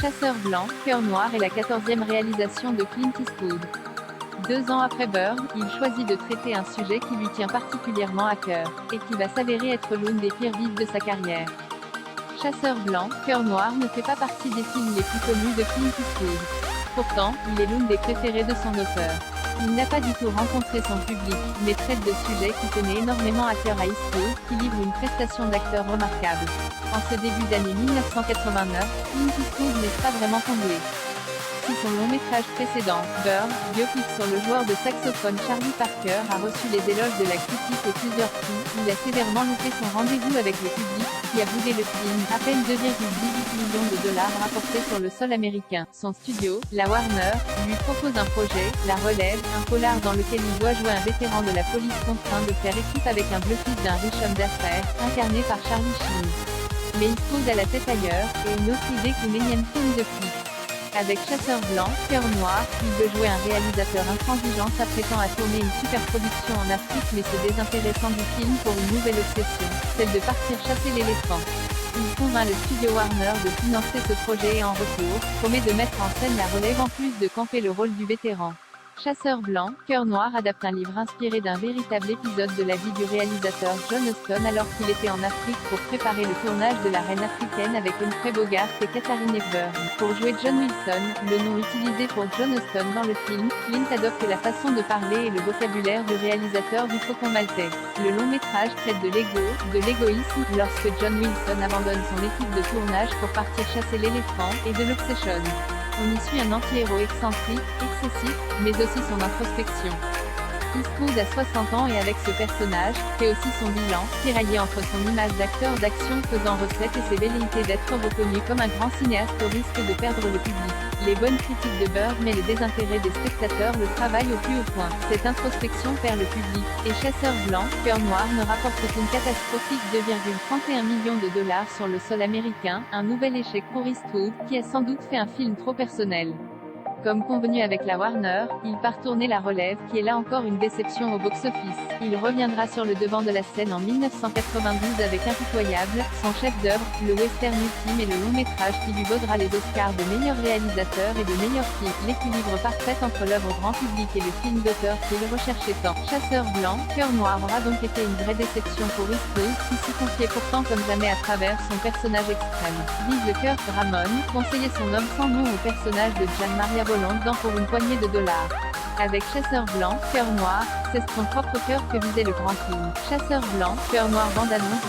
Chasseur blanc, cœur noir est la 14e réalisation de Clint Eastwood. 2 ans après Bird, il choisit de traiter un sujet qui lui tient particulièrement à cœur, et qui va s'avérer être l'une des pires vies de sa carrière. Chasseur blanc, cœur noir ne fait pas partie des films les plus connus de Clint Eastwood. Pourtant, il est l'une des préférées de son auteur. Il n'a pas du tout rencontré son public, mais traite de sujets qui tenaient énormément à cœur à Eastwood, qui livre une prestation d'acteur remarquable. En ce début d'année 1989, Clint Eastwood n'est pas vraiment comblé. Si son long métrage précédent, Bird, biopic sur le joueur de saxophone Charlie Parker a reçu les éloges de la critique et plusieurs prix, il a sévèrement loupé son rendez-vous avec le public, qui a boudé le film, à peine 2,18 millions de dollars rapportés sur le sol américain. Son studio, la Warner, lui propose un projet, La Relève, un polar dans lequel il doit jouer un vétéran de la police contraint de faire équipe avec un bluffiste d'un riche homme d'affaires, incarné par Charlie Sheen. Mais il pose à la tête ailleurs, et une autre idée qu'une énième film de flic. Avec Chasseur blanc, cœur noir, il veut jouer un réalisateur intransigeant s'apprêtant à tourner une super production en Afrique mais se désintéressant du film pour une nouvelle obsession, celle de partir chasser l'éléphant. Il convainc le studio Warner de financer ce projet et en retour, promet de mettre en scène La Relève en plus de camper le rôle du vétéran. Chasseur blanc, cœur noir adapte un livre inspiré d'un véritable épisode de la vie du réalisateur John Huston alors qu'il était en Afrique pour préparer le tournage de La Reine africaine avec Humphrey Bogart et Katharine Hepburn. Pour jouer John Wilson, le nom utilisé pour John Huston dans le film, Clint adopte la façon de parler et le vocabulaire du réalisateur du Faucon maltais. Le long métrage traite de l'ego, de l'égoïsme, lorsque John Wilson abandonne son équipe de tournage pour partir chasser l'éléphant, et de l'obsession. On y suit un anti-héros excentrique, excessif, mais aussi son introspection. Eastwood a 60 ans et avec ce personnage, fait aussi son bilan, tiraillé entre son image d'acteur d'action faisant recette et ses velléités d'être reconnu comme un grand cinéaste au risque de perdre le public. Les bonnes critiques de Bird mais le désintérêt des spectateurs le travaillent au plus haut point. Cette introspection perd le public, et Chasseur blanc, cœur noir ne rapporte qu'une catastrophique 2,31 millions de dollars sur le sol américain, un nouvel échec pour Eastwood, qui a sans doute fait un film trop personnel. Comme convenu avec la Warner, il part tourner La Relève qui est là encore une déception au box-office. Il reviendra sur le devant de la scène en 1992 avec Impitoyable, son chef-d'œuvre, le western ultime et le long-métrage qui lui vaudra les Oscars de meilleur réalisateur et de meilleur film. L'équilibre parfait entre l'œuvre grand public et le film d'auteur qu'il recherchait tant. Chasseur blanc, cœur noir aura donc été une vraie déception pour Eastwood, qui s'y confiait pourtant comme jamais à travers son personnage extrême. Vive le cœur, Ramon, conseillait son homme sans nom au personnage de Gian Maria Volonté pour une poignée de dollars. Avec Chasseur blanc, cœur noir, c'est son propre cœur que visait le grand film. Chasseur blanc, cœur noir bande-annonce.